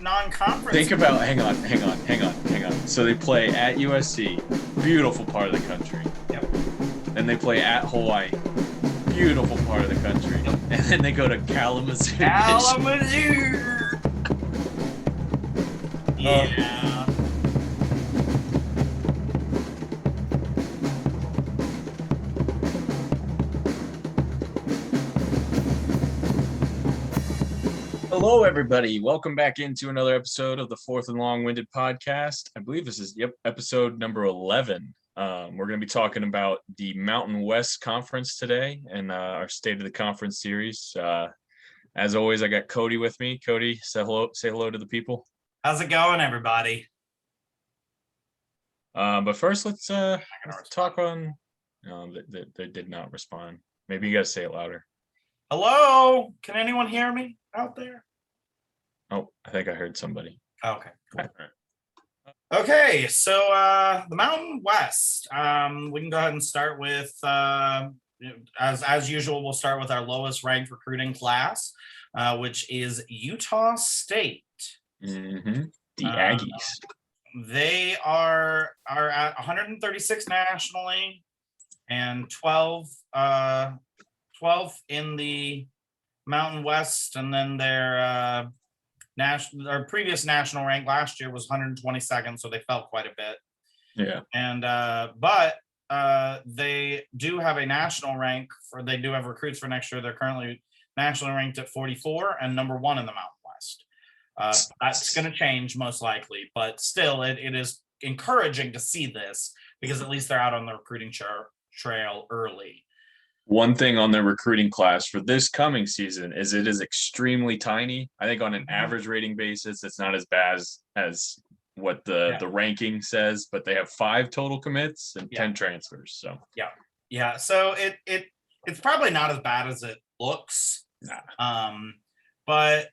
Non-conference. Think about, hang on. So they play at USC, beautiful part of the country. Yep. Then they play at Hawaii, beautiful part of the country. Yep. And then they go to Kalamazoo. Kalamazoo. Yeah. Hello, everybody. Welcome back into another episode of the Fourth and Long-Winded Podcast. I believe this is episode number 11. We're going to be talking about the Mountain West Conference today and our State of the Conference series. As always, I got Cody with me. Cody, say hello to the people. How's it going, everybody? But first, let's talk on. They did not respond. Maybe you guys say it louder. Hello? Can anyone hear me out there? Oh, I think I heard somebody. Okay. Cool. All right. Okay, so the Mountain West. We can go ahead and start with, as usual, we'll start with our lowest ranked recruiting class, which is Utah State. Mm-hmm. The Aggies. They are at 136 nationally and 12 in the Mountain West, and then their previous national rank last year was 122nd, so they fell quite a bit. Yeah. And but they do have a national rank they do have recruits for next year. They're currently nationally ranked at 44 and number 1 in the Mountain West. That's going to change most likely, but still it is encouraging to see this because at least they're out on the recruiting trail early. One thing on the recruiting class for this coming season is it is extremely tiny. I think on an average rating basis, it's not as bad as what the ranking says, but they have 5 total commits and 10 transfers. So yeah. So it's probably not as bad as it looks. Nah. But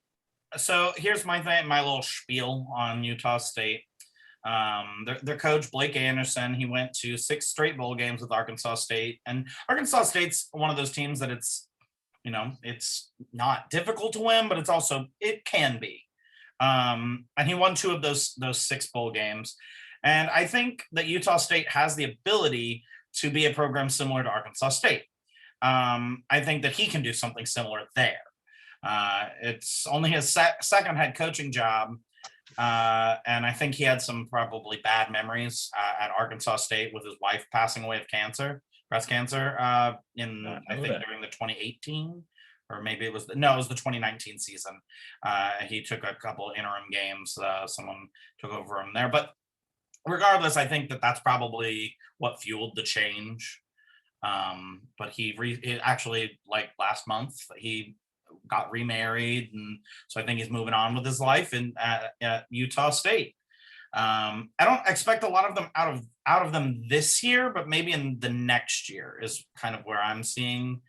so here's my little spiel on Utah State. Their coach, Blake Anderson, he went to 6 straight bowl games with Arkansas State, and Arkansas State's one of those teams that it's not difficult to win, but it can be. And he won 2 of those 6 bowl games. And I think that Utah State has the ability to be a program similar to Arkansas State. I think that he can do something similar there. It's only his second head coaching job. And I think he had some probably bad memories at Arkansas State with his wife passing away of breast cancer, during the 2018, or maybe it was the 2019 season. He took a couple interim games. Someone took over him there, but regardless, I think that that's probably what fueled the change. But he actually, like last month, he got remarried, and so I think he's moving on with his life at Utah State. I don't expect a lot of them out of them this year, but maybe in the next year is kind of where I'm seeing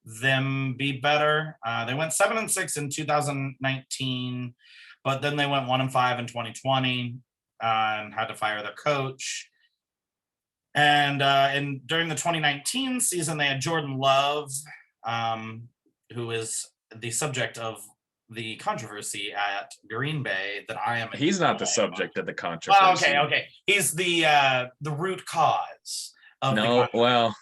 them be better. They went 7-6 in 2019, but then they went 1-5 in 2020 and had to fire their coach. And during the 2019 season, they had Jordan Love, who is the subject of the controversy at Green Bay that I am. He's not the subject of the controversy. Well, okay. He's the root cause of well,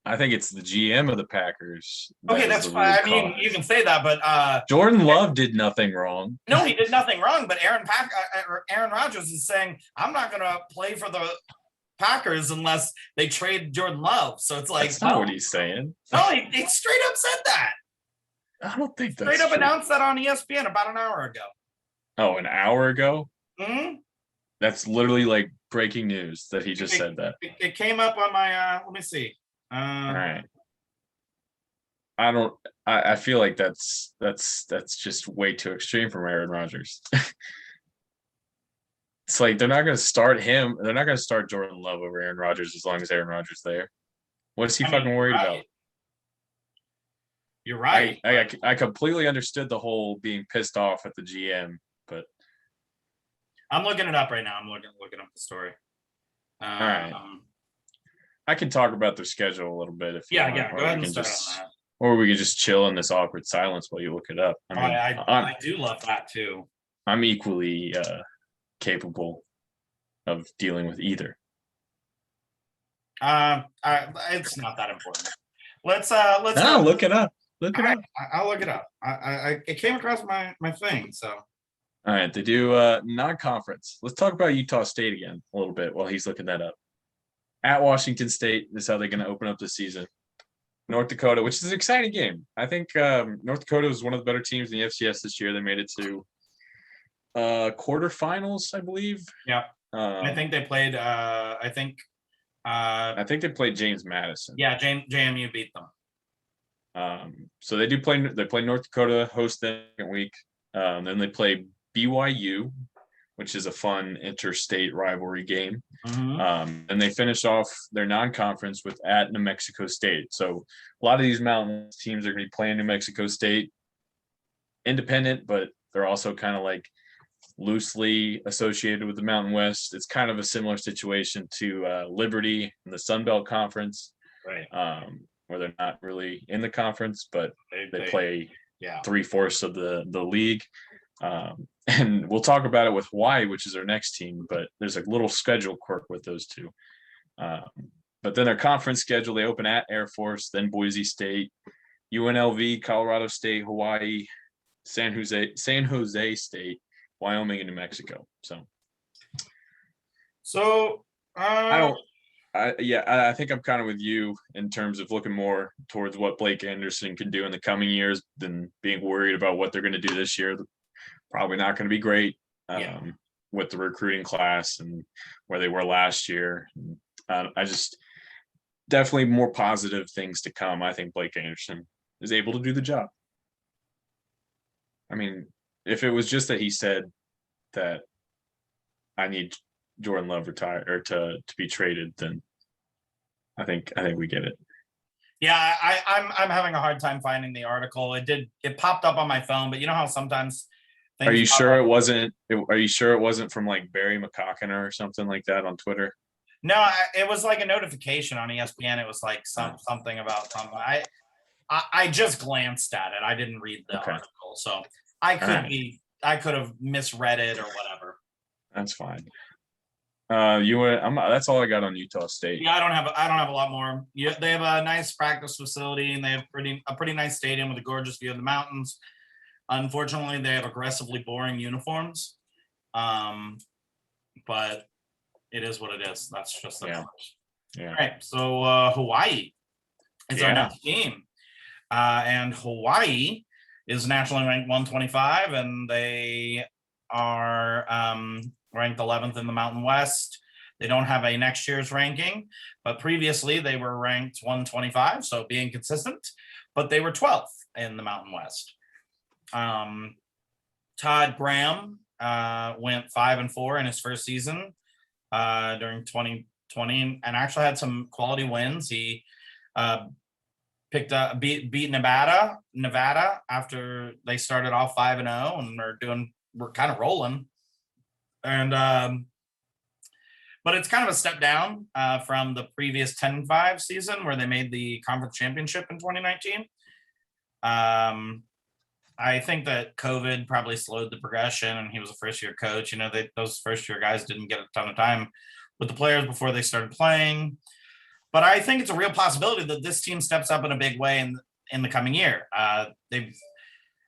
I think it's the GM of the Packers. Okay, that's fine. I mean, you can say that, but Jordan Love did nothing wrong. No, he did nothing wrong, but Aaron Rodgers is saying, I'm not going to play for the Packers unless they trade Jordan Love. So it's like, that's not what he's saying. No, he straight up said that. I don't think that's straight up true. Announced that on ESPN about an hour ago. Oh, an hour ago? Mm-hmm. That's literally like breaking news that he just said that. It came up on my, let me see. All right. I feel like that's just way too extreme from Aaron Rodgers. It's like they're not going to start him. They're not going to start Jordan Love over Aaron Rodgers as long as Aaron Rodgers there. What is he fucking worried about? You're right. I completely understood the whole being pissed off at the GM, but I'm looking it up right now. I'm looking up the story. All right. I can talk about their schedule a little bit if you want. Go ahead and start on that. Or we could just chill in this awkward silence while you look it up. I do love that too. I'm equally capable of dealing with either. It's not that important. Let's go. Look it up. Look it up. I'll look it up. It came across my thing. So All right, they do non-conference. Let's talk about Utah State again a little bit while he's looking that up. At Washington State, this is how they're going to open up the season. North Dakota, which is an exciting game. I think North Dakota was one of the better teams in the FCS this year. They made it to quarterfinals, I believe. yeah, I think they played. I think they played James Madison. Yeah, JMU beat them. So they do play. They play North Dakota, host them second week. Then they play BYU, which is a fun interstate rivalry game. Mm-hmm. And they finish off their non-conference with at New Mexico State. So a lot of these mountain teams are going to be playing New Mexico State independent, but they're also kind of like loosely associated with the Mountain West. It's kind of a similar situation to Liberty in the Sun Belt Conference, right? Where they're not really in the conference, but they play 3/4 of the league. And we'll talk about it with Hawaii, which is our next team, but there's a little schedule quirk with those two. But then their conference schedule, they open at Air Force, then Boise State, UNLV, Colorado State, Hawaii, San Jose State, Wyoming, and New Mexico. I think I'm kind of with you in terms of looking more towards what Blake Anderson can do in the coming years than being worried about what they're going to do this year. Probably not going to be great with the recruiting class and where they were last year. I just definitely more positive things to come. I think Blake Anderson is able to do the job. I mean, if it was just that he said that I need Jordan Love retired or to be traded, then I think we get it. Yeah, I'm having a hard time finding the article. It popped up on my phone, but you know how sometimes Are you sure it wasn't from like Barry McCockiner or something like that on Twitter? No, it was like a notification on ESPN. It was like something about something. I just glanced at it. I didn't read the article, so I could have misread it or whatever. That's fine. That's all I got on Utah State. Yeah, I don't have a lot more. Yeah, they have a nice practice facility and they have a pretty nice stadium with a gorgeous view of the mountains. Unfortunately, they have aggressively boring uniforms, but it is what it is. That's just the numbers. Yeah. All right, so Hawaii is our next game, and Hawaii is nationally ranked 125, and they are ranked 11th in the Mountain West. They don't have a next year's ranking, but previously they were ranked 125, so being consistent, but they were 12th in the Mountain West. Todd Graham went 5-4 in his first season during 2020 and actually had some quality wins. He beat Nevada after they started off 5-0 and we're kind of rolling. And but it's kind of a step down from the previous 10-5 season where they made the conference championship in 2019. I think that COVID probably slowed the progression, and he was a first-year coach. You know, those first-year guys didn't get a ton of time with the players before they started playing. But I think it's a real possibility that this team steps up in a big way in the coming year. They've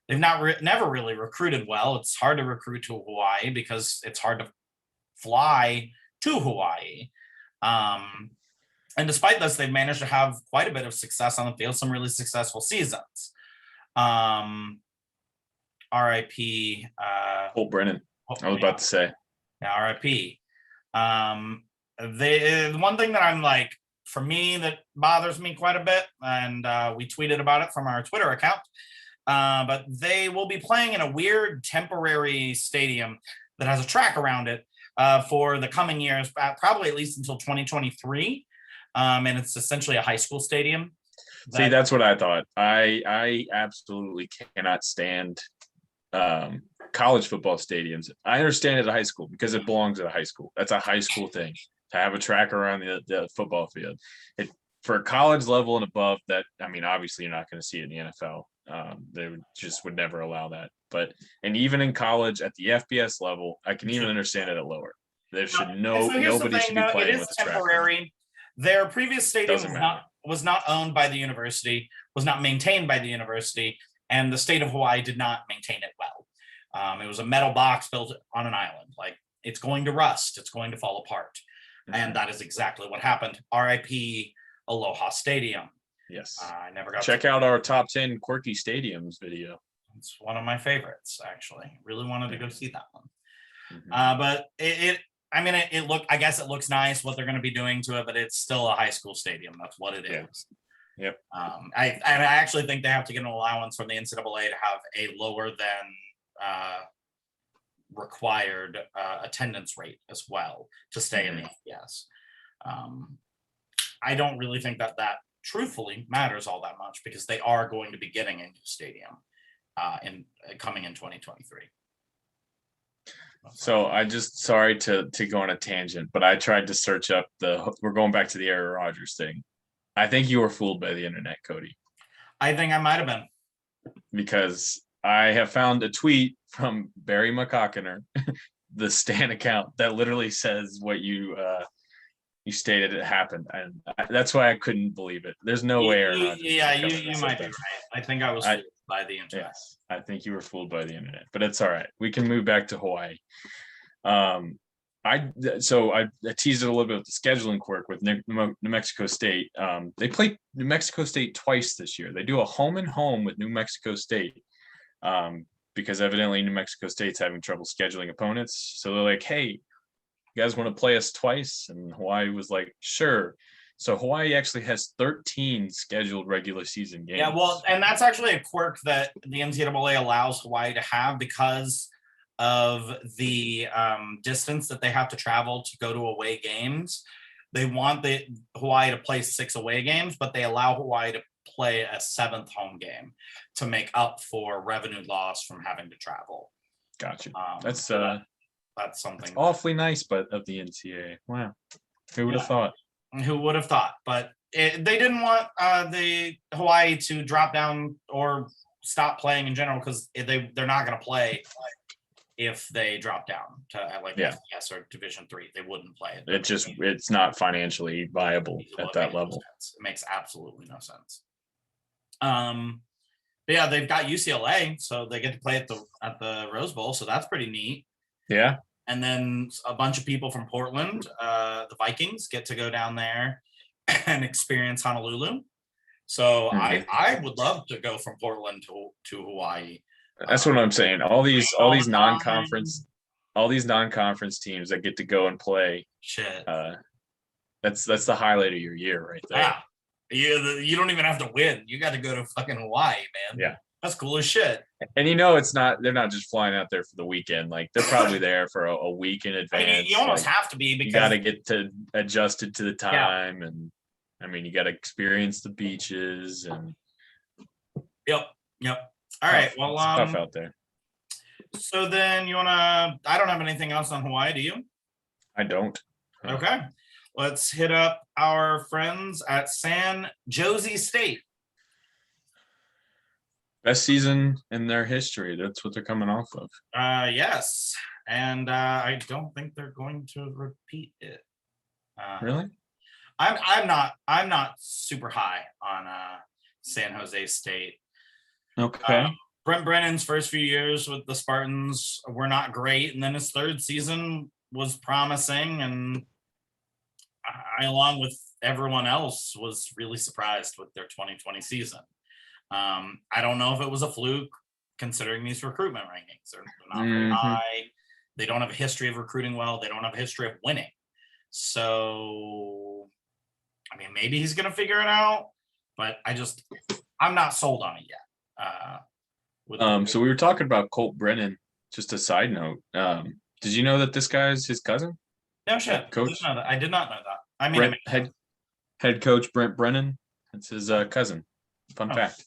never really recruited well. It's hard to recruit to Hawaii because it's hard to fly to Hawaii. And despite this, they've managed to have quite a bit of success on the field, some really successful seasons. R.I.P. Holt Brennan. I was about to say. Yeah, R.I.P. The one thing that I'm like, for me, that bothers me quite a bit, and we tweeted about it from our Twitter account, but they will be playing in a weird temporary stadium that has a track around it for the coming years, probably at least until 2023. And it's essentially a high school stadium. See, that's what I thought. I absolutely cannot stand college football stadiums. I understand at a high school because it belongs at a high school. That's a high school thing to have a track around the football field. For college level and above, that, I mean, obviously you're not going to see it in the NFL. They would never allow that. But and even in college at the FBS level, I can even understand it at lower. There should And so here's the nobody thing, should be though, it playing is with the track. temporary. Their previous stadium Doesn't matter. was not owned by the university, was not maintained by the university, and the state of Hawaii did not maintain it well. It was a metal box built on an island. Like, it's going to rust, it's going to fall apart. And that is exactly what happened. RIP Aloha Stadium. Yes. I never got Check out our top 10 quirky stadiums video. It's one of my favorites, actually. Really wanted to go see that one. Mhm. But I guess it looks nice what they're going to be doing to it, but it's still a high school stadium. That's what it is. Yep. I actually think they have to get an allowance from the NCAA to have a lower than required attendance rate as well to stay in the FBS. I don't really think that truthfully matters all that much, because they are going to be getting a new stadium coming in 2023. So I just, sorry to go on a tangent, but I tried to search up we're going back to the Aaron Rodgers thing. I think you were fooled by the internet, Cody. I think I might have been. Because I have found a tweet from Barry McCockiner, the Stan account, that literally says what you stated it happened, and that's why I couldn't believe it. There's no way Aaron Rodgers. You might be right. I think I was fooled by the internet. Yes, I think you were fooled by the internet, but it's all right. We can move back to Hawaii. I teased it a little bit with the scheduling quirk with New Mexico State. They played New Mexico State twice this year. They do a home and home with New Mexico State, because evidently New Mexico State's having trouble scheduling opponents. So they're like, hey, you guys want to play us twice? And Hawaii was like, sure. So Hawaii actually has 13 scheduled regular season games. Yeah, well, and that's actually a quirk that the NCAA allows Hawaii to have because of the distance that they have to travel to go to away games. They want Hawaii to play 6 away games, but they allow Hawaii to play a 7th home game to make up for revenue loss from having to travel. Gotcha. That's something. That's awfully nice, but of the NCAA. Wow. Who would have thought? Who would have thought? But they didn't want the Hawaii to drop down or stop playing in general, because they're not going to play if they drop down to FBS or Division III. They wouldn't play it. It's not financially viable at that level. It makes absolutely no sense. But yeah, they've got UCLA, so they get to play at the Rose Bowl, so that's pretty neat. Yeah. And then a bunch of people from Portland, the Vikings, get to go down there and experience Honolulu. So I would love to go from Portland to Hawaii. That's what I'm saying. All these non-conference teams that get to go and play. Shit. That's the highlight of your year right there. Yeah. You don't even have to win. You got to go to fucking Hawaii, man. Yeah. That's cool as shit. And they're not just flying out there for the weekend. Like, they're probably there for a week in advance. You almost have to be, because you got to get adjusted to the time. Yeah. And I mean, you got to experience the beaches and. Yep. All right. Well, tough out there. So then I don't have anything else on Hawaii. Do you? I don't. Okay. Let's hit up our friends at San Jose State. Best season in their history. That's what they're coming off of. Yes. And I don't think they're going to repeat it. Really? I'm not super high on San Jose State. Okay. Brent Brennan's first few years with the Spartans were not great, and then his third season was promising, and I, along with everyone else, was really surprised with their 2020 season. I don't know if it was a fluke, considering these recruitment rankings. They're not very high. They don't have a history of recruiting well. They don't have a history of winning. So, I mean, maybe he's going to figure it out, but I'm not sold on it yet. So we were talking about Colt Brennan. Just a side note. Did you know that this guy is his cousin? No shit. Coach. I did not know that. I mean, head coach Brent Brennan. It's his cousin. Fun fact.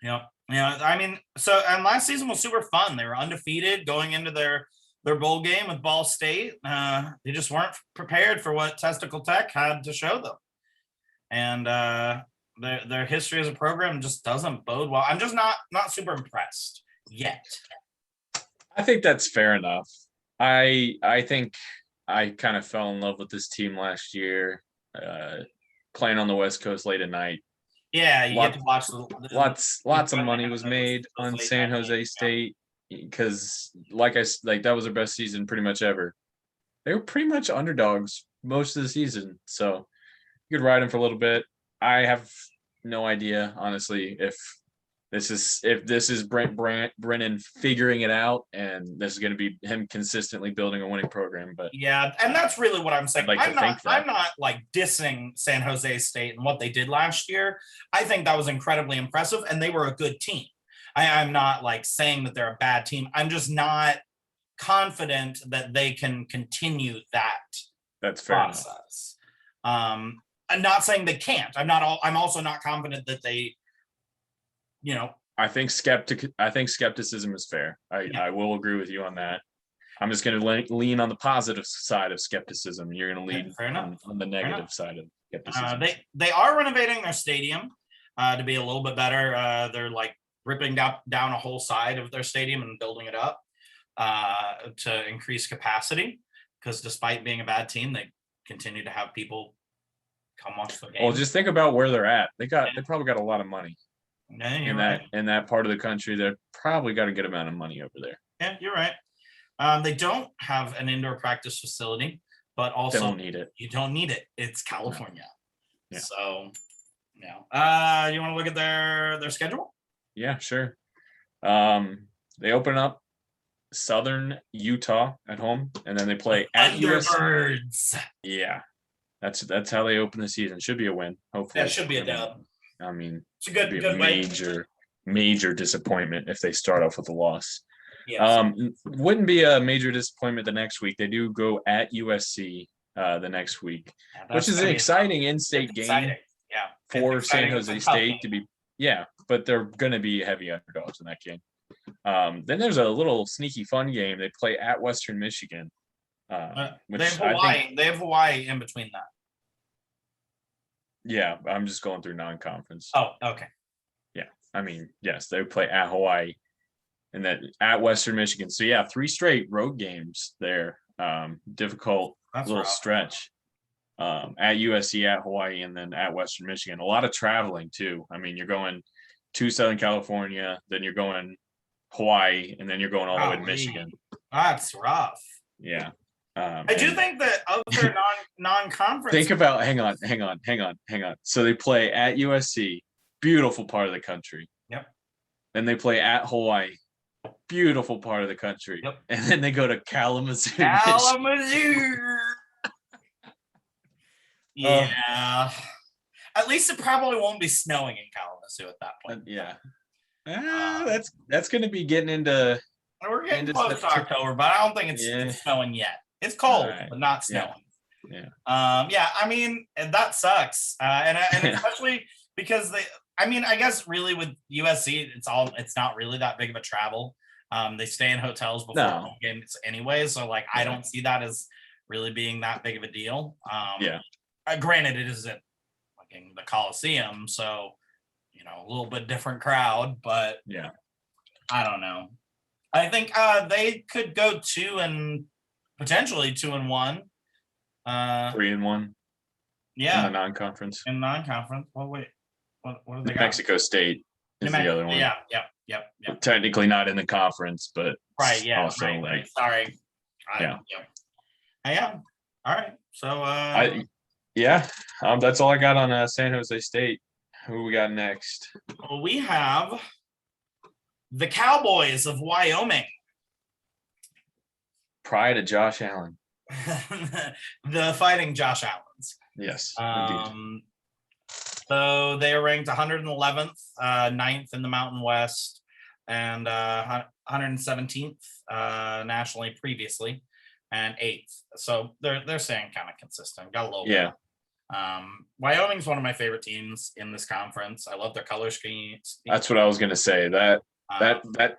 Yeah. I mean, and last season was super fun. They were undefeated going into their bowl game with Ball State. They just weren't prepared for what Testicle Tech had to show them. And their history as a program just doesn't bode well. I'm just not super impressed yet. I think that's fair enough. I think I kind of fell in love with this team last year, playing on the West Coast late at night. Yeah, you Lot- get to watch Lots of money was made on San Jose State because, like that was their best season pretty much ever. They were pretty much underdogs most of the season, so you could ride them for a little bit. I have no idea, honestly, if this is Brennan figuring it out, and this is going to be him consistently building a winning program. But yeah, and that's really what I'm saying. I'd like to think that. I'm not like dissing San Jose State and what they did last year. I think that was incredibly impressive, and they were a good team. I'm not like saying that they're a bad team. I'm just not confident that they can continue that That's fair process. I'm not saying they can't. I'm also not confident that they, I think skepticism is fair. I will agree with you on that. I'm just going to lean on the positive side of skepticism. You're going to lean on the negative side of skepticism. They are renovating their stadium to be a little bit better. They're like ripping down a whole side of their stadium and building it up to increase capacity, because despite being a bad team, they continue to have people come watch the game. Well, just think about where they're at. They probably got a lot of money in that part of the country. They're probably got a good amount of money over there. Yeah, you're right. They don't have an indoor practice facility, but also they don't need it. You don't need it. It's California. Yeah. So, yeah. You want to look at their schedule? Yeah, sure. They open up Southern Utah at home, and then they play at Thunderbirds. Yeah, that's how they open the season. Should be a win. Hopefully, that should be a dub. I mean, it's a good major disappointment if they start off with a loss. Yes. Wouldn't be a major disappointment the next week. They do go at USC the next week, which is an exciting in-state game for San Jose State to be. Yeah, but they're going to be heavy underdogs in that game. Then there's a little sneaky fun game. They play at Western Michigan. Which they have Hawaii. They have Hawaii in between that. Yeah, I'm just going through non-conference. Oh, okay. Yeah, I mean, yes, they play at Hawaii, and then at Western Michigan. So yeah, 3 straight road games there. Difficult little stretch. At USC, at Hawaii, and then at Western Michigan. A lot of traveling too. I mean, you're going to Southern California, then you're going Hawaii, and then you're going all the way to Michigan. That's rough. Yeah. I do think that other non-conference. Think about, hang on. So they play at USC, beautiful part of the country. Yep. Then they play at Hawaii, beautiful part of the country. Yep. And then they go to Kalamazoo. Yeah. At least it probably won't be snowing in Kalamazoo at that point. Yeah. That's going to be getting into. We're getting close to October, but I don't think it's snowing yet. It's cold, but not snowing. Yeah. I mean, that sucks. And especially because I guess really with USC, it's not really that big of a travel. They stay in hotels before home games anyway. So I don't see that as really being that big of a deal. Granted, it isn't the Coliseum, so a little bit different crowd, but yeah, I don't know. I think they could go 2 and potentially 2-1. 3-1. Yeah, in the non-conference. Well, wait, what do they New Mexico State is the other one. Yeah. Technically not in the conference, but right. Yeah. Right. Sorry. Yeah. All right. So. That's all I got on San Jose State. Who we got next? Well, we have the Cowboys of Wyoming. Pride of Josh Allen. The Fighting Josh Allens. Yes. So they are ranked 111th, 9th in the Mountain West, and 117th nationally previously, and 8th. So they're staying kind of consistent. Got a little bit. Wyoming's one of my favorite teams in this conference. I love their color scheme. That's what I was gonna say. That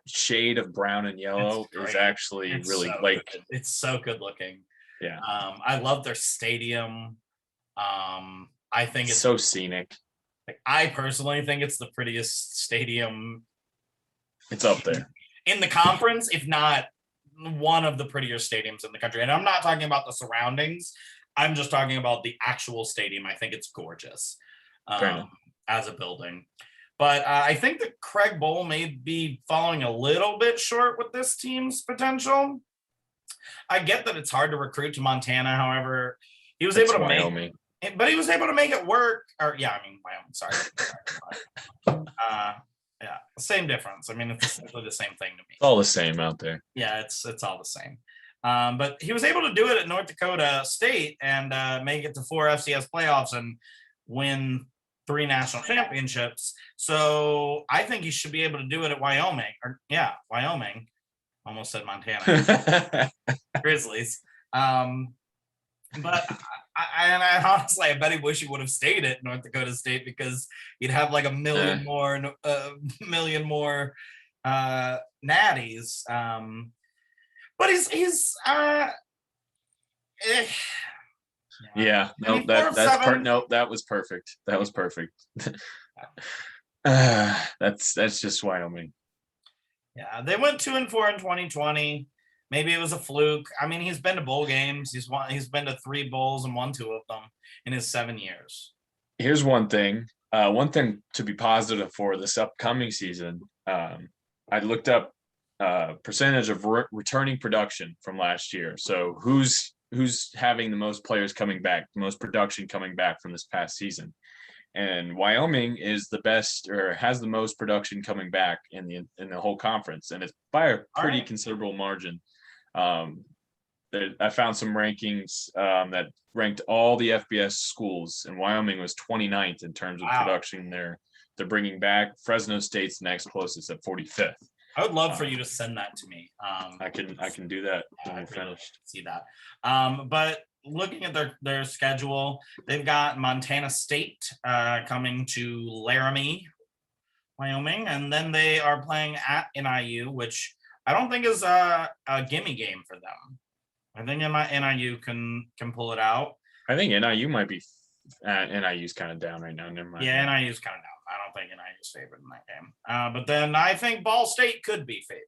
shade of brown and yellow is actually really good. It's so good looking. Yeah. I love their stadium. I think it's so scenic. Like, I personally think it's the prettiest stadium. It's up there in the conference, if not one of the prettier stadiums in the country. And I'm not talking about the surroundings. I'm just talking about the actual stadium. I think it's gorgeous as a building. But I think that Craig Bowl may be falling a little bit short with this team's potential. I get that it's hard to recruit to Montana. However, he was able to Wyoming. But he was able to make it work. Or Wyoming. Sorry. Yeah, same difference. I mean, it's essentially the same thing to me. It's all the same out there. Yeah, it's all the same. But he was able to do it at North Dakota State and make it to 4 FCS playoffs and win 3 national championships. So I think he should be able to do it at Wyoming. Wyoming. Almost said Montana. Grizzlies. But I honestly, I bet he wish he would have stayed at North Dakota State because you'd have like a million more natties. But he's yeah. No, that was perfect. That was perfect. That's just Wyoming. Yeah, they went 2-4 in 2020. Maybe it was a fluke. I mean, he's been to bowl games. He's been to 3 bowls and won 2 of them in his 7 years. Here's one thing. One thing to be positive for this upcoming season. I looked up percentage of returning production from last year. So who's having the most players coming back, the most production coming back from this past season? And Wyoming is the best, or has the most production coming back in the whole conference, and it's by a pretty considerable margin. I found some rankings that ranked all the FBS schools, and Wyoming was 29th in terms of production. They're bringing back. Fresno State's next closest at 45th. I would love for you to send that to me. I can do that when we're finished. See that. But looking at their schedule, they've got Montana State coming to Laramie, Wyoming, and then they are playing at NIU, which I don't think is a gimme game for them. I think NIU can pull it out. I think NIU might be. NIU's kind of down right now. Never mind. Yeah, NIU's kind of down. I don't think NIU's favored in that game. But then I think Ball State could be favored.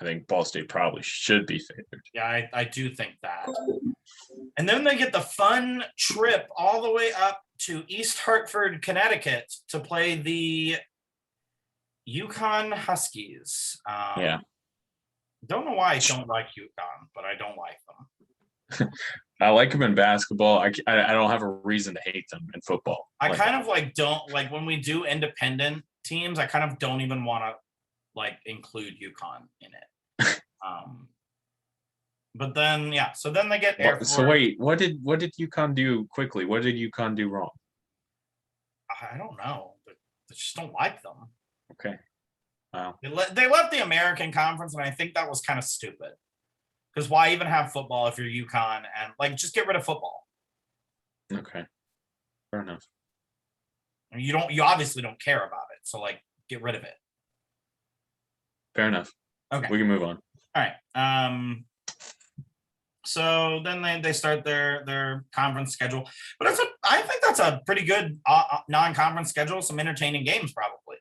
I think Ball State probably should be favored. Yeah, I do think that. And then they get the fun trip all the way up to East Hartford, Connecticut to play the Yukon Huskies. Don't know why I don't like Yukon, but I don't like them. I like them in basketball. I don't have a reason to hate them in football. I kind of don't like when we do independent teams. I kind of don't even want to include Yukon in it. But then so then they get Air Force. So wait, what did Yukon do quickly? What did Yukon do wrong? I don't know. But I just don't like them. Okay. Wow. They left the American Conference, and I think that was kind of stupid. Because why even have football if you're UConn, and just get rid of football? Okay, fair enough. You obviously don't care about it, so get rid of it. Fair enough. Okay, we can move on. All right. So then they start their conference schedule, but I think that's a pretty good non-conference schedule. Some entertaining games, probably.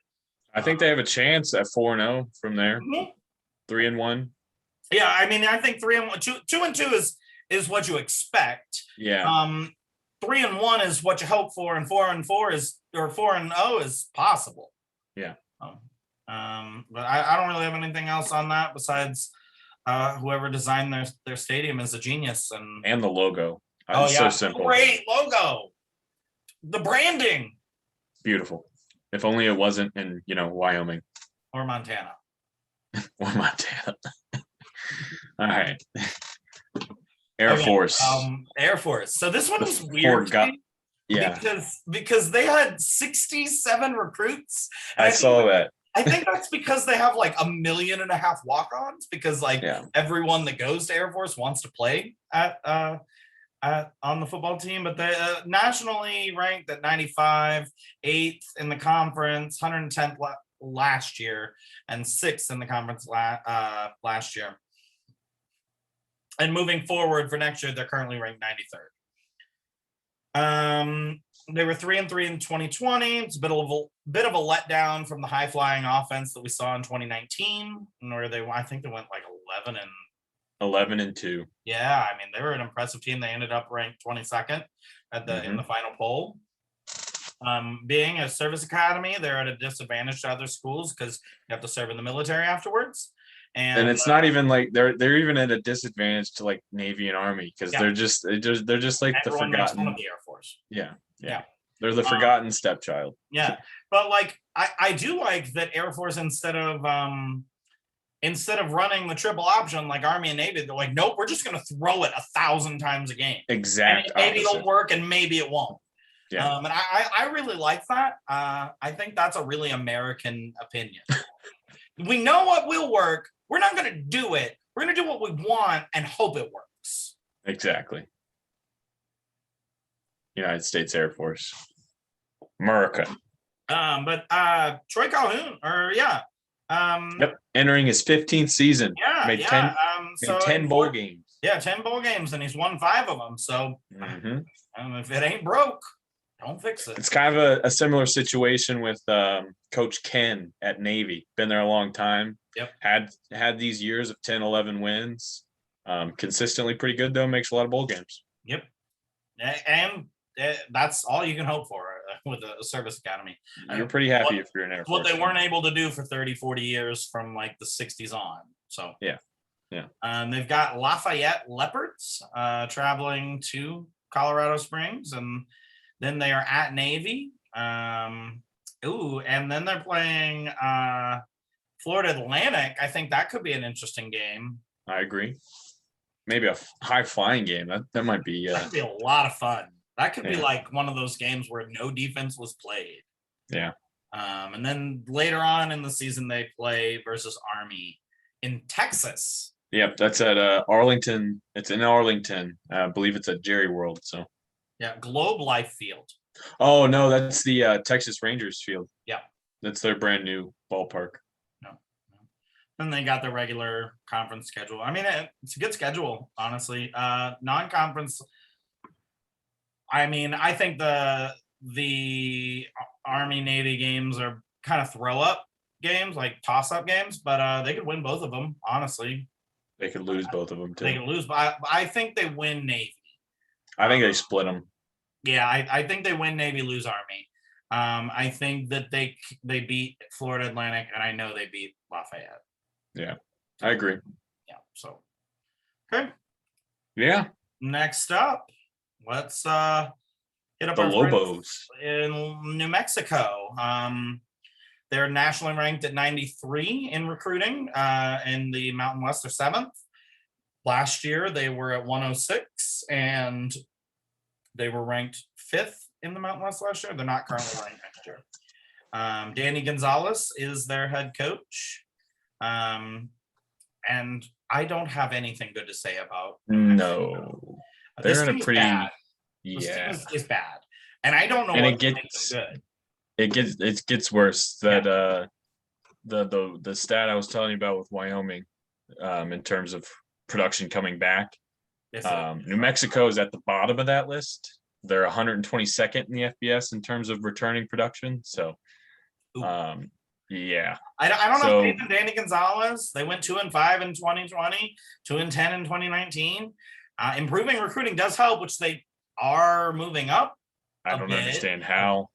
I think they have a chance at 4-0 from there. 3-1. Yeah, I mean, I think 3-1, 2-2 is what you expect. Yeah. 3-1 is what you hope for, and 4-4 is, or 4-0 is possible. Yeah. But I don't really have anything else on that besides whoever designed their stadium is a genius, and the logo. It's so simple. Great logo. The branding. Beautiful. If only it wasn't in Wyoming or Montana. Or Montana. All right. Air Force. Air Force. So this one was weird. Because they had 67 recruits. I saw that. I think that's because they have 1.5 million walk-ons, because everyone that goes to Air Force wants to play on the football team. But they nationally ranked at 95, 8th in the conference, 110th last year, and 6th in the conference last year. And moving forward for next year, they're currently ranked 93rd. They were 3-3 in 2020. It's a bit of a letdown from the high flying offense that we saw in 2019, where I think they went like 11-2. Yeah, I mean, they were an impressive team. They ended up ranked 22nd in the final poll. Being a service academy, they're at a disadvantage to other schools because you have to serve in the military afterwards. And it's not even like they're even at a disadvantage to like Navy and Army because they're just like the everyone makes fun forgotten. of the Air Force. Yeah. They're the forgotten stepchild. Yeah, but like I do like that Air Force instead of running the triple option like Army and Navy, they're like, nope, we're just going to throw it 1,000 times a game. Exactly. Maybe it'll work and maybe it won't. Yeah. And I really like that. I think that's a really American opinion. We know what will work. We're not going to do it. We're going to do what we want and hope it works. Exactly. United States Air Force. America. But Troy Calhoun, entering his 15th season. Yeah, made 10 bowl games. Yeah, 10 bowl games, and he's won 5 of them. So if it ain't broke, don't fix it. It's kind of a similar situation with Coach Ken at Navy. Been there a long time. Yep. Had these years of 10, 11 wins. Consistently pretty good, though. Makes a lot of bowl games. Yep. And that's all you can hope for with a service academy. You're pretty happy if you're an Air Force. What they weren't able to do for 30, 40 years from like the 60s on. So yeah. They've got Lafayette Leopards traveling to Colorado Springs, and then they are at Navy. And then they're playing Florida Atlantic. I think that could be an interesting game. I agree. Maybe a high flying game. That might be. That could be a lot of fun. That could be like one of those games where no defense was played. Yeah. And then later on in the season, they play versus Army in Texas. Yep, that's at Arlington. It's in Arlington. I believe it's at Jerry World. So. Yeah, Globe Life Field. Oh no, that's the Texas Rangers field. Yeah. That's their brand new ballpark. No. Then they got the regular conference schedule. I mean, it's a good schedule, honestly. Non-conference. I mean, I think the Army Navy games are kind of throw up games, like toss up games, but they could win both of them. Honestly, they could lose both of them too. They could lose, but I think they win Navy. I think they split them. Yeah, I think they win Navy, lose Army. I think that they beat Florida Atlantic, and I know they beat Lafayette. Yeah, I agree. Yeah. So, okay. Yeah. Next up, let's hit up the our Lobos in New Mexico. They're nationally ranked at 93 in recruiting. In the Mountain West, they're 7th. Last year, they were at 106, and they were ranked 5th in the Mountain West last year. They're not currently ranked next year. Danny Gonzalez is their head coach. And I don't have anything good to say about No. They're in a pretty bad. This team is bad. And I don't know and what makes them good. It gets worse. That the stat I was telling you about with Wyoming, in terms of production coming back. New Mexico is at the bottom of that list. They're 122nd in the FBS in terms of returning production. So, yeah. I don't know if Nathan Danny Gonzalez. They went 2-5 in 2020, 2-10 in 2019. Improving recruiting does help, which they are moving up. I don't understand how.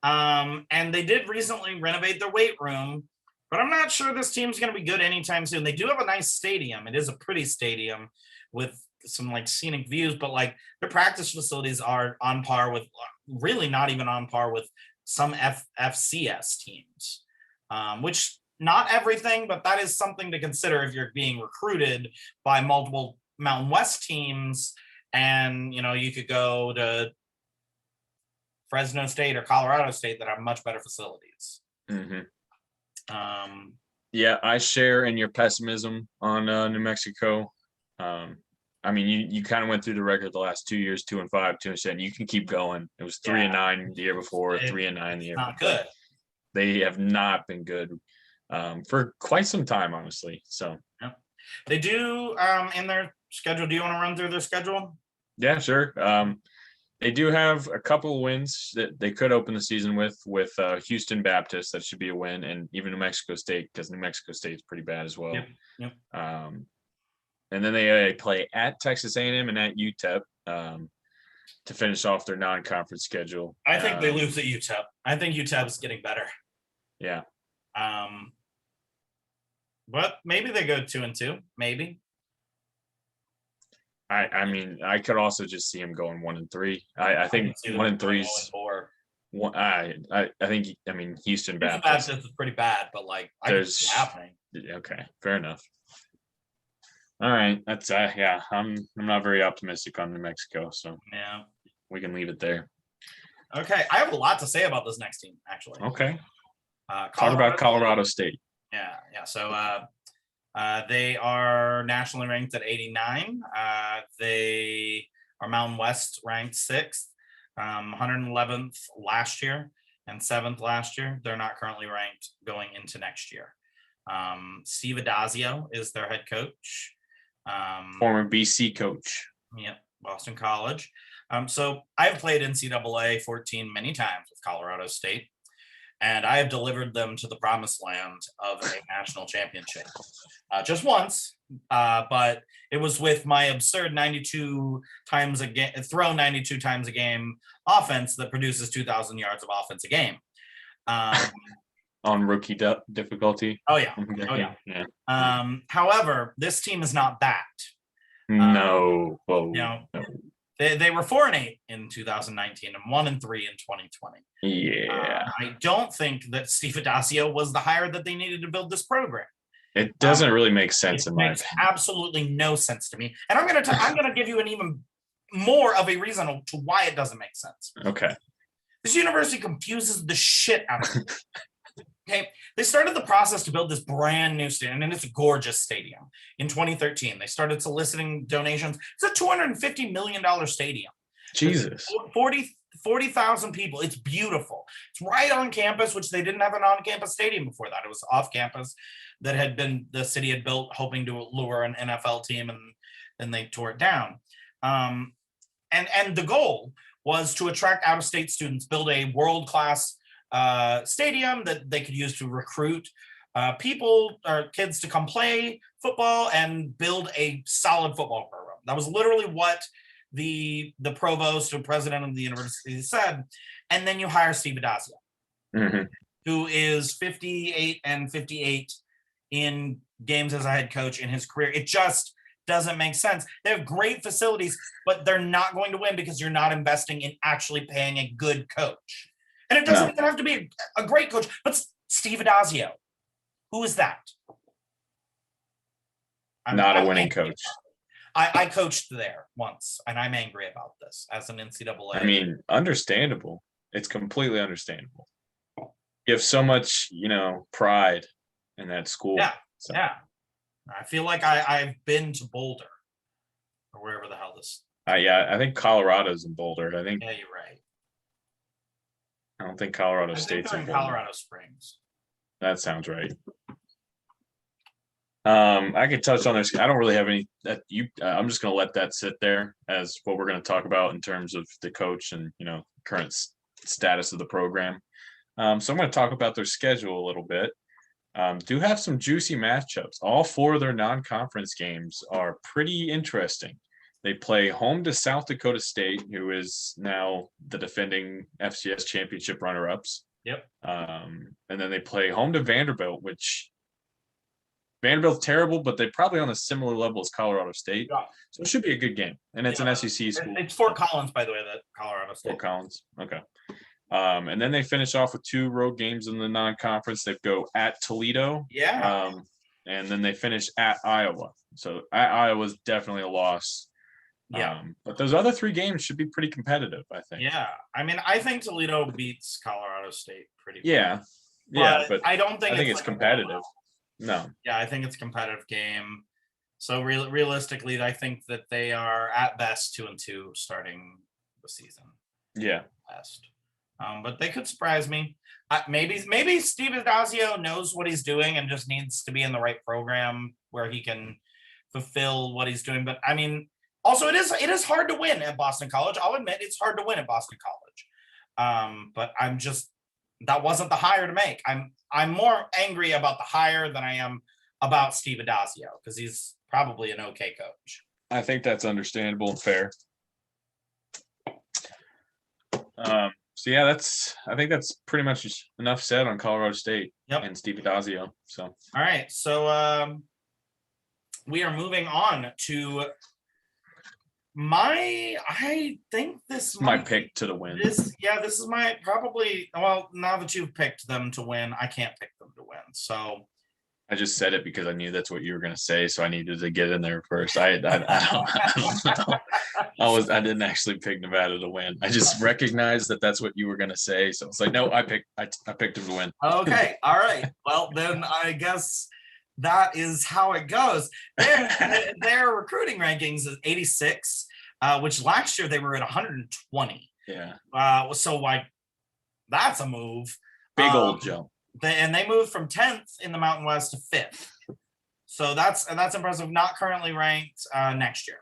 And they did recently renovate their weight room, but I'm not sure this team's going to be good anytime soon. They do have a nice stadium. It is a pretty stadium with some like scenic views, but like their practice facilities are on par with, really not even on par with some FCS teams, which not everything, but that is something to consider if you're being recruited by multiple Mountain West teams. And, you could go to Fresno State or Colorado State that have much better facilities. Mm-hmm. Yeah, I share in your pessimism on New Mexico. I mean, you kind of went through the record the last 2 years, 2-5, 2-7. You can keep going. It was 3-9 the year before, 3-9 the year before. Not good. They have not been good for quite some time, honestly. So they do in their schedule. Do you want to run through their schedule? Yeah, sure. They do have a couple of wins that they could open the season with Houston Baptist. That should be a win, and even New Mexico State, because New Mexico State's pretty bad as well. Yep. And then they play at Texas A&M and at UTEP to finish off their non-conference schedule. I think they lose at UTEP. I think UTEP is getting better. Yeah. But maybe they go 2-2. Maybe. I mean, I could also just see him going 1-3. I think 1-3 is. I think Houston Baptist is pretty bad, but like I can see it happening. Okay, fair enough. All right, that's I'm not very optimistic on New Mexico, so yeah, we can leave it there. Okay, I have a lot to say about this next team, actually. Okay, talk about Colorado State. Yeah. So they are nationally ranked at 89. They are Mountain West ranked 6th, 111th last year and 7th last year. They're not currently ranked going into next year. Steve Adazio is their head coach. Former BC coach. Yep, Boston College. So I've played NCAA 14 many times with Colorado State, and I have delivered them to the promised land of a national championship. Just once, but it was with my absurd 92 times a game, throw 92 times a game offense that produces 2,000 yards of offense a game. On rookie difficulty. Oh yeah. However, this team is not that. No. No. They were 4-8 in 2019 and 1-3 in 2020. Yeah. I don't think that Steve Adazio was the hire that they needed to build this program. It doesn't really make sense in my opinion. It makes absolutely no sense to me. And I'm gonna give you an even more of a reason to why it doesn't make sense. Okay. This university confuses the shit out of me. Okay, they started the process to build this brand new stadium, and it's a gorgeous stadium. In 2013, they started soliciting donations. It's a $250 million stadium. Jesus. 40,000 people. It's beautiful. It's right on campus, which they didn't have an on-campus stadium before that. It was off campus that had been the city had built, hoping to lure an NFL team, and then they tore it down. And the goal was to attract out-of-state students, build a world-class stadium that they could use to recruit people or kids to come play football and build a solid football program. That was literally what the provost or president of the university said. And then you hire Steve Adazio, who is 58 in games as a head coach in his career. It just doesn't make sense. They have great facilities, but they're not going to win because you're not investing in actually paying a good coach. And it doesn't even have to be a great coach, but Steve Adazio. Who is that? Not a winning coach. I coached there once, and I'm angry about this as an NCAA. I mean, understandable. It's completely understandable. You have so much, pride in that school. Yeah, so. Yeah. I feel like I've been to Boulder or wherever the hell this. I think Colorado's in Boulder. Yeah, you're right. I don't think Colorado State's in Colorado Springs. That sounds right. I could touch on this. I don't really have any I'm just going to let that sit there as what we're going to talk about in terms of the coach and, current status of the program. So I'm going to talk about their schedule a little bit. Do have some juicy matchups. All 4 of their non-conference games are pretty interesting. They play home to South Dakota State, who is now the defending FCS championship runner-ups. Yep. And then they play home to Vanderbilt, which Vanderbilt's terrible, but they're probably on a similar level as Colorado State. Yeah. So it should be a good game. And it's an SEC school. It's Fort Collins, by the way, that Colorado State. Fort Collins. Okay. And then they finish off with 2 road games in the non-conference. They go at Toledo. Yeah. And then they finish at Iowa. So at Iowa is definitely a loss. Yeah. But those other 3 games should be pretty competitive, I think. Yeah. I mean, I think Toledo beats Colorado State pretty well. Yeah. Yeah, but I don't think I think it's competitive. No. Yeah, I think it's a competitive game. So realistically, I think that they are at best 2-2 starting the season. Yeah. Best. But they could surprise me. Maybe Steve Adazio knows what he's doing and just needs to be in the right program where he can fulfill what he's doing. But I mean, Also, it is hard to win at Boston College. I'll admit it's hard to win at Boston College. But that wasn't the hire to make. I'm more angry about the hire than I am about Steve Adazio, because he's probably an okay coach. I think that's understandable and fair. So yeah, I think that's pretty much enough said on Colorado State and Steve Adazio. So all right, so we are moving on to I think this my pick to the win. This is my probably. Well, now that you've picked them to win, I can't pick them to win. So I just said it because I knew that's what you were going to say, so I needed to get in there first. I don't know. I didn't actually pick Nevada to win. I just recognized that that's what you were going to say, so it's like, no, I picked them to win. Okay, all right. Well, then I guess that is how it goes. Their recruiting rankings is 86, which last year they were at 120. Yeah. So like, that's a move. Big old jump. They moved from 10th in the Mountain West to 5th. So that's impressive. Not currently ranked next year.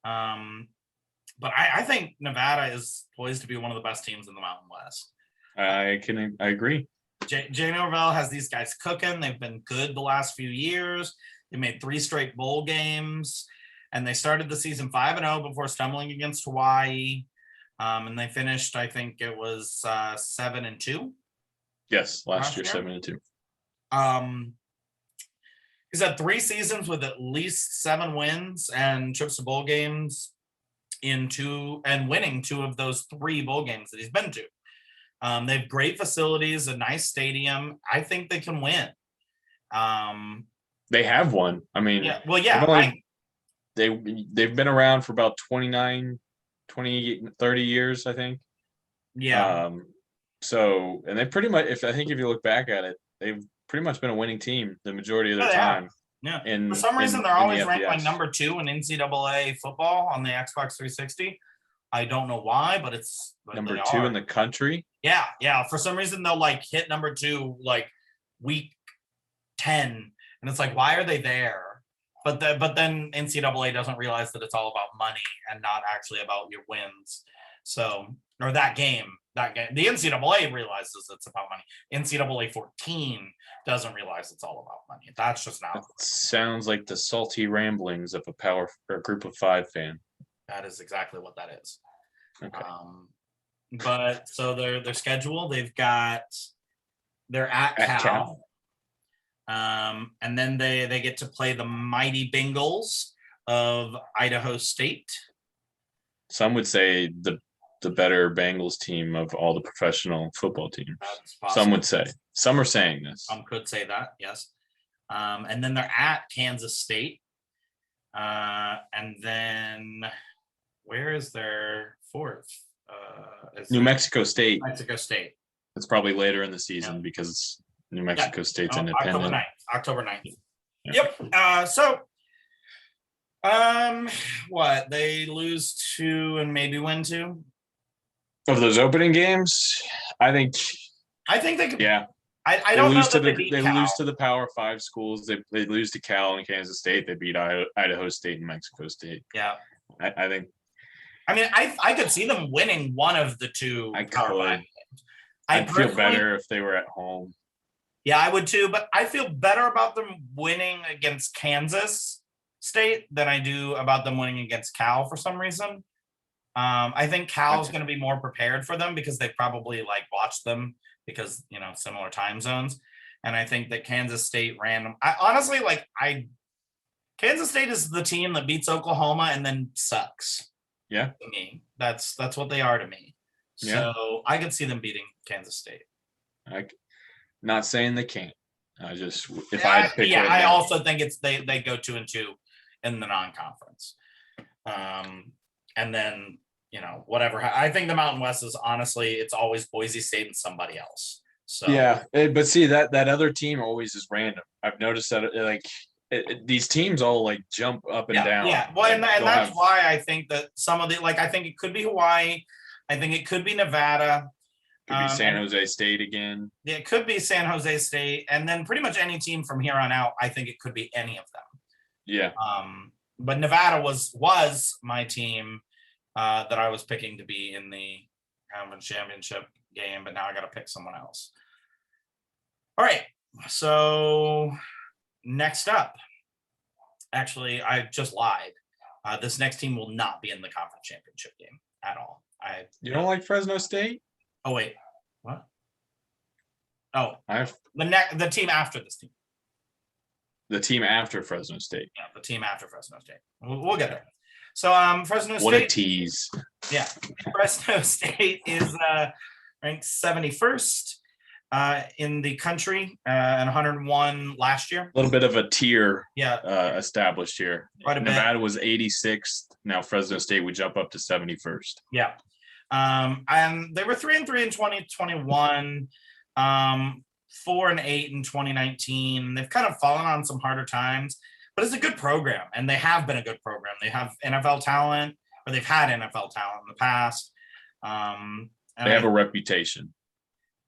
But I think Nevada is poised to be one of the best teams in the Mountain West. I agree. Jay Norvell has these guys cooking. They've been good the last few years. They made 3 straight bowl games, and they started the season 5-0 before stumbling against Hawaii. And they finished, I think it was 7-2. Yes, last year 7-2. He's had 3 seasons with at least 7 wins and trips to bowl games and winning 2 of those 3 bowl games that he's been to. They have great facilities, a nice stadium. I think they can win. They have won. I mean, they've been around for about 29, 20, 30 years, I think. Yeah. So, and they pretty much, if you look back at it, they've pretty much been a winning team the majority of their time. Yeah. For some reason, they're always ranked like number 2 in NCAA football on the Xbox 360. I don't know why, but it's number 2 in the country. Yeah. Yeah. For some reason, they'll like hit number 2 like week 10, and it's like, why are they there? But then NCAA doesn't realize that it's all about money and not actually about your wins. So, or that game. The NCAA realizes it's about money. NCAA 14 doesn't realize it's all about money. That's just not. Sounds like the salty ramblings of a group of 5 fan. That is exactly what that is. Okay. But so their schedule, they're at Cal. And then they get to play the mighty Bengals of Idaho State. Some would say the better Bengals team of all the professional football teams. Some would say. Some are saying this. Some could say that, yes. And then they're at Kansas State. And then where is their 4th? New Mexico State. Mexico State. It's probably later in the season because New Mexico State's independent. October 9th. Yep. So what? They lose 2 and maybe win 2? Of those opening games, I think they could. Yeah. I don't know that they lose to the Power 5 schools. They lose to Cal and Kansas State. They beat Idaho State and Mexico State. Yeah. I think. I mean, I could see them winning one of the 2 Power 5 games. I'd feel better if they were at home. Yeah, I would too, but I feel better about them winning against Kansas State than I do about them winning against Cal for some reason. I think Cal's going to be more prepared for them because they probably like watched them because, similar time zones. And I think that Kansas State Kansas State is the team that beats Oklahoma and then sucks. Yeah. To me. That's what they are to me. Yeah. So I could see them beating Kansas State. Not saying they can't. I had to pick I also think it's they go 2-2 in the non-conference. And then, whatever. I think the Mountain West is honestly, it's always Boise State and somebody else. So yeah, but see that other team always is random. I've noticed that these teams all like jump up and down. Yeah, well, and that's why I think that some of the I think it could be Hawaii. I think it could be Nevada. Could be San Jose State again. Yeah, it could be San Jose State, and then pretty much any team from here on out. I think it could be any of them. Yeah. but Nevada was my team that I was picking to be in the conference championship game, but now I got to pick someone else. All right, so next up, actually, I just lied. This next team will not be in the conference championship game at all. You don't like Fresno State? Oh wait, what? Oh, I've the team after this team. the team after Fresno State. Yeah, the team after Fresno State. We'll get there. So Fresno State. What a tease. Yeah, Fresno State is ranked 71st in the country and 101 last year. A little bit of a tier established here. Quite a Nevada bit. was 86th. Now Fresno State would jump up to 71st. Yeah. And they were 3-3 in 2021, 4-8 in 2019. They've kind of fallen on some harder times, but it's a good program, and they have been a good program. They have NFL talent, or they've had NFL talent in the past. They have a reputation.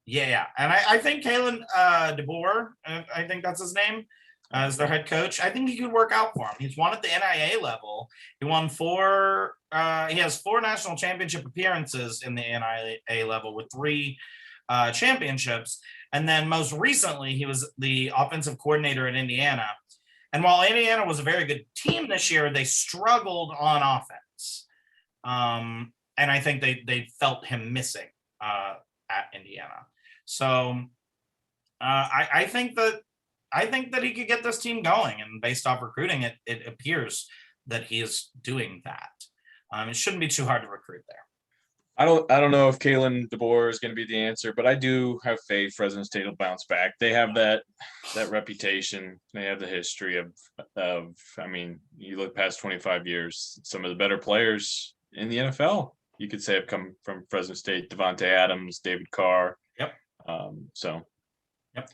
Yeah. And I think Kalen DeBoer, I think that's his name, as their head coach. I think he could work out for him. He's won at the NIA level. He won he has 4 national championship appearances in the NIA level with 3 championships. And then most recently, he was the offensive coordinator at Indiana. And while Indiana was a very good team this year, they struggled on offense. And I think they felt him missing at Indiana. So I think that he could get this team going, and based off recruiting, it appears that he is doing that. It shouldn't be too hard to recruit there. I don't know if Kalen DeBoer is going to be the answer, but I do have faith Fresno State will bounce back. They have that reputation. They have the history of I mean, you look past 25 years, some of the better players in the NFL, you could say, have come from Fresno State. Devontae Adams, David Carr. Yep. Yep.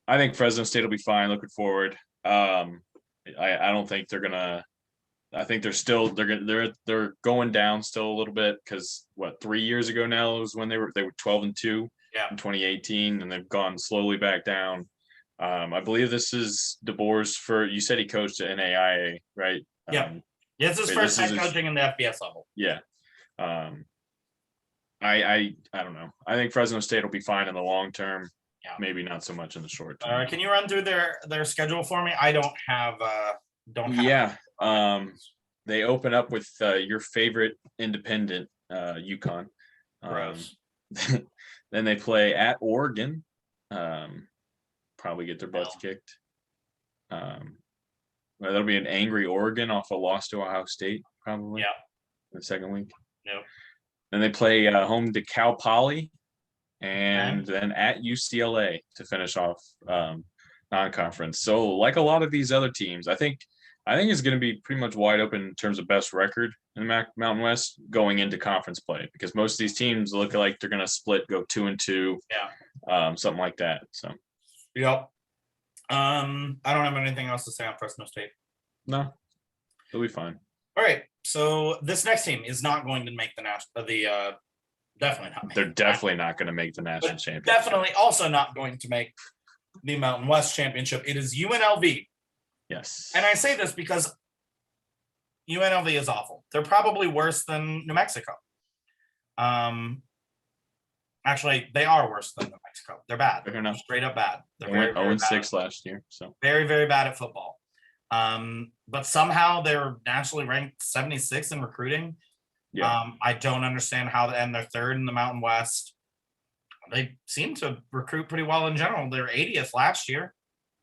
I think Fresno State will be fine. Looking forward. I don't think they're gonna. I think they're going down still a little bit, because 3 years ago now was when they were 12-2 in 2018, and they've gone slowly back down. I believe this is DeBoer's you said he coached at NAIA, right? Yeah. It's his first time coaching in the FBS level. Yeah. I don't know. I think Fresno State will be fine in the long term. Yeah. Maybe not so much in the short term. Can you run through their schedule for me? I don't have. Yeah. They open up with your favorite independent, UConn. Then they play at Oregon. Probably get their butts kicked. That'll be an angry Oregon off a loss to Ohio State, probably. Yeah. The second week. Yep. Then they play home to Cal Poly, and then at UCLA to finish off non-conference. So, like a lot of these other teams, I think it's going to be pretty much wide open in terms of best record in the Mountain West going into conference play, because most of these teams look like they're going to split, go 2-2, something like that. So, yep. I don't have anything else to say on Fresno State. No, they'll be fine. All right. So this next team is not going to make definitely not. They're definitely not going to make the national championship. Definitely also not going to make the Mountain West championship. It is UNLV. Yes. And I say this because UNLV is awful. They're probably worse than New Mexico. Actually, they are worse than New Mexico. They're bad. They're straight up bad. They went 0-6 last year. So very, very bad at football. But somehow they're nationally ranked 76 in recruiting. Yeah. I don't understand how, and they're third in the Mountain West. They seem to recruit pretty well in general. They're 80th last year.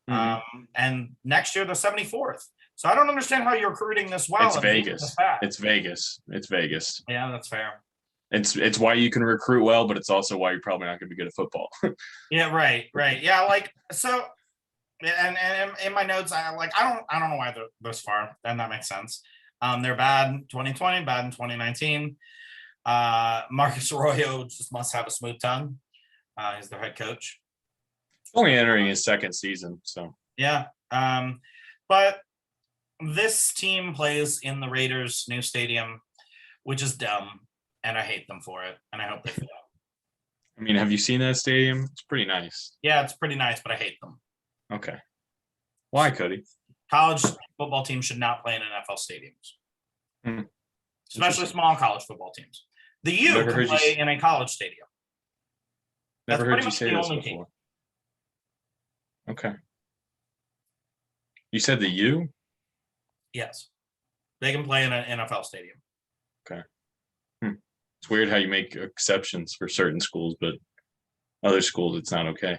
And next year they're 74th. So I don't understand how you're recruiting this well. It's Vegas. It's Vegas. Yeah, that's fair. It's why you can recruit well, but it's also why you're probably not going to be good at football. Yeah, right. Yeah, like so. And in my notes, I don't know why they're this far, and that makes sense. They're bad in 2020, bad in 2019. Marcus Arroyo just must have a smooth tongue. He's their head coach. Only entering his second season, so yeah. But this team plays in the Raiders' new stadium, which is dumb, and I hate them for it, and I hope they fail. I mean, have you seen that stadium? It's pretty nice. Yeah, it's pretty nice, but I hate them. Okay. Why, Cody? College football teams should not play in NFL stadiums, especially small college football teams. The U can play in a college stadium. Never heard you say this before. Okay. You said the U? Yes. They can play in an NFL stadium. Okay. It's weird how you make exceptions for certain schools, but other schools, it's not okay.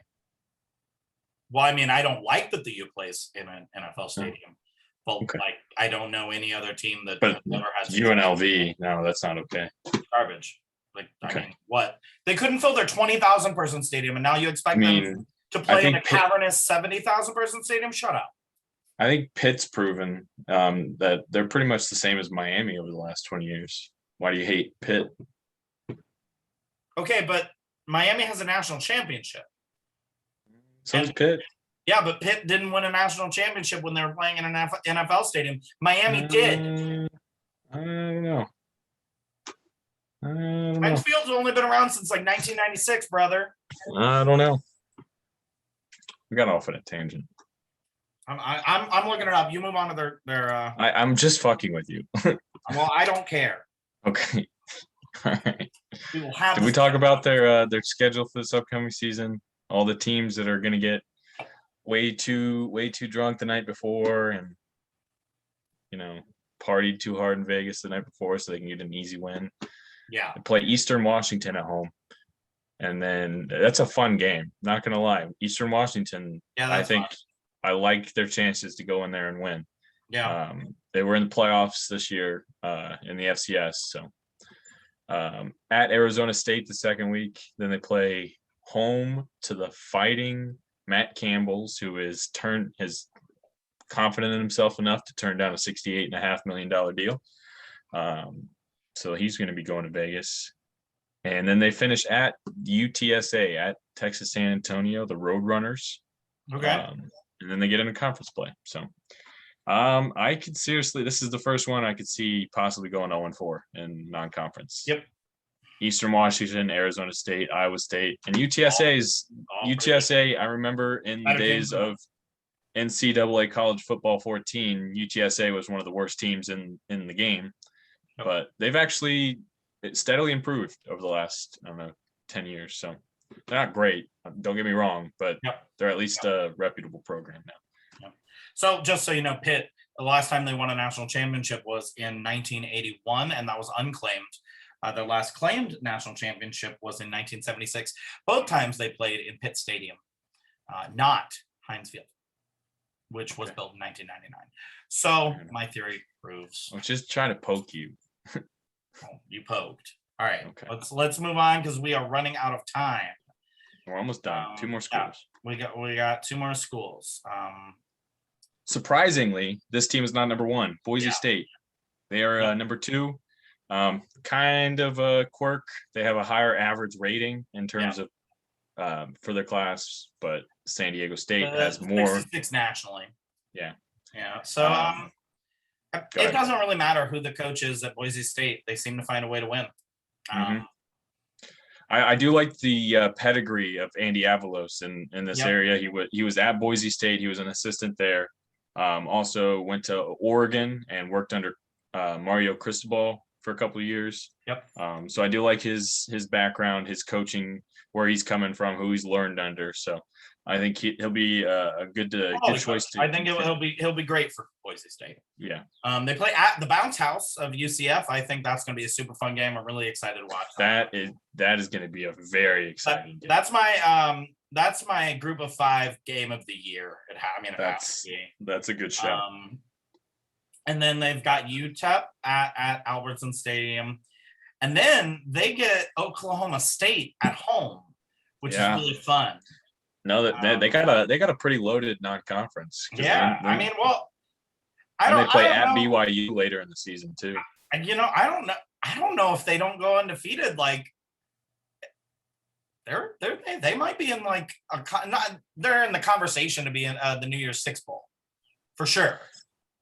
Well, I mean, I don't like that the U plays in an NFL stadium. Well, okay. Like, I don't know any other team that never has UNLV. No, that's not okay. Garbage. Like, okay. I mean, what? They couldn't fill their 20,000 person stadium, and now you expect them to play in a cavernous 70,000 person stadium? Shut up. I think Pitt's proven that they're pretty much the same as Miami over the last 20 years. Why do you hate Pitt? Okay, but Miami has a national championship. So does Pitt. Yeah, but Pitt didn't win a national championship when they were playing in an NFL stadium. Miami did. I don't know. Heinz Field's only been around since like 1996, brother. I don't know. We got off on a tangent. I'm looking it up. You move on to their. I'm just fucking with you. Well, I don't care. Okay. All right. Did we talk about their schedule for this upcoming season? All the teams that are going to get way too drunk the night before, and partied too hard in Vegas the night before, so they can get an easy win. Yeah. They play Eastern Washington at home, and then that's a fun game. Not going to lie, Eastern Washington. Yeah, I think fun. I like their chances to go in there and win. Yeah. They were in the playoffs this year in the FCS. So at Arizona State the second week, then they play home to the Fighting Matt Campbell's, who is confident in himself enough to turn down a $68.5 million deal. So he's going to be going to Vegas. And then they finish at UTSA at Texas San Antonio, the Roadrunners. Okay. And then they get into conference play. So I could seriously, this is the first one I could see possibly going 0-4 in non-conference. Yep. Eastern Washington, Arizona State, Iowa State, and UTSA. I remember in the days of NCAA college football 14, UTSA was one of the worst teams in the game, but they've actually steadily improved over the last 10 years. So they're not great. Don't get me wrong, but they're at least a reputable program now. So just so you know, Pitt, the last time they won a national championship was in 1981, and that was unclaimed. Their last claimed national championship was in 1976. Both times they played in Pitt Stadium, not Heinz Field, which was built in 1999. So my theory proves. I'm just trying to poke you. You poked. All right. Okay. Let's move on because we are running out of time. We're almost done. Two more schools. Yeah, we got two more schools. Surprisingly, this team is not number one. Boise State. They are number two. Kind of a quirk. They have a higher average rating in terms of for their class, but San Diego State has more. 66 nationally. Yeah. So it doesn't really matter who the coach is at Boise State. They seem to find a way to win. I do like the pedigree of Andy Avalos in this area. He was at Boise State. He was an assistant there. Also went to Oregon and worked under Mario Cristobal for a couple of years. Yep. So I do like his background, his coaching, where he's coming from, who he's learned under. So I think he'll be a good choice. I think he'll be great for Boise State. Yeah. They play at the Bounce House of UCF. I think that's going to be a super fun game. I'm really excited to watch that. That is going to be a very exciting game. That's my group of 5 game of the year. That's a good show. And then they've got UTEP at Albertson Stadium. And then they get Oklahoma State at home, which is really fun. No, they got a pretty loaded non-conference. Yeah, they play at BYU later in the season too. And I don't know if they don't go undefeated. Like they might be in like they're in the conversation to be in the New Year's Six Bowl for sure.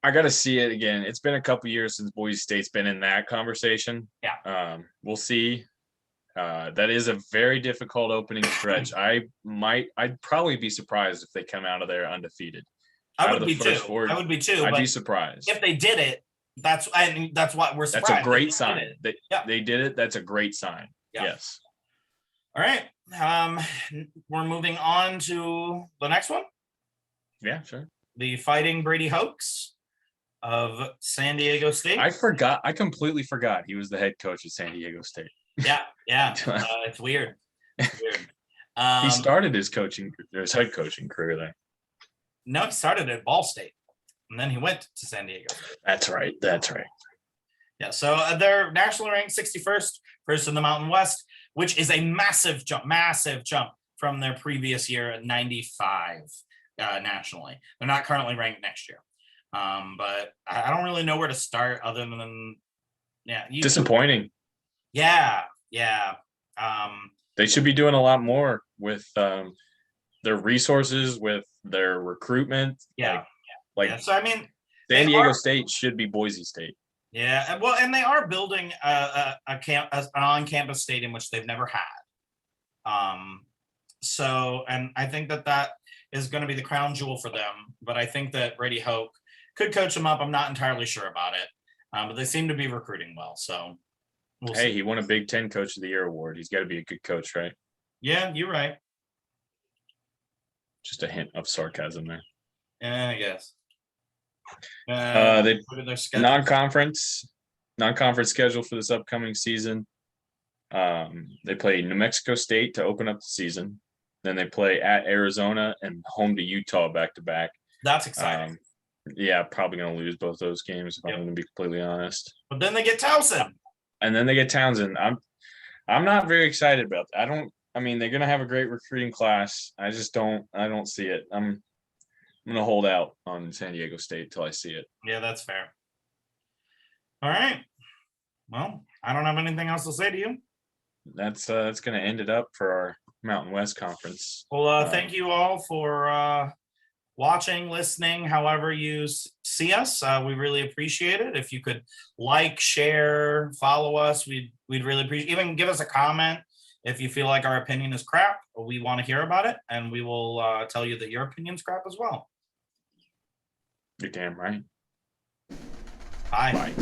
I got to see it again. It's been a couple years since Boise State's been in that conversation. Yeah. We'll see. That is a very difficult opening stretch. I'd probably be surprised if they come out of there undefeated. I out would of the be first too. four. I would be too. I'd but be surprised. if they did it, that's what we're surprised. That's a great They sign. did it. They did it. That's a great sign. Yeah. Yes. All right. We're moving on to the next one. Yeah, sure. The Fighting Brady Hoax of San Diego State. I completely forgot he was the head coach of San Diego State. Yeah. It's weird. It's weird. He started his head coaching career there. No, he started at Ball State, and then he went to San Diego State. That's right. Yeah, so they're nationally ranked 61st, first in the Mountain West, which is a massive jump from their previous year at 95 nationally. They're not currently ranked next year. But I don't really know where to start other than, disappointing. Yeah. They should be doing a lot more with their resources, with their recruitment. Yeah. So, I mean, San Diego State should be Boise State. Yeah, well, and they are building an on-campus stadium, which they've never had. So, and I think that is going to be the crown jewel for them. But I think that Brady Hoke could coach them up. I'm not entirely sure about it, but they seem to be recruiting well. So, we'll see. He won a Big Ten Coach of the Year award. He's got to be a good coach, right? Yeah, you're right. Just a hint of sarcasm there. Yeah, I guess. They non-conference schedule for this upcoming season. They play New Mexico State to open up the season. Then they play at Arizona and home to Utah back to back. That's exciting. Probably going to lose both those games if I'm going to be completely honest. But then they get Towson. I'm not very excited about that. They're going to have a great recruiting class. I don't see it. I'm going to hold out on San Diego State till I see it. Yeah, that's fair. All right. Well, I don't have anything else to say to you. That's going to end it up for our Mountain West Conference. Well, thank you all for watching, listening, however you see us. We really appreciate it. If you could like, share, follow us, we'd really appreciate it. Even give us a comment if you feel like our opinion is crap. We want to hear about it, and we will tell you that your opinion's crap as well. You're damn right. Bye. Bye.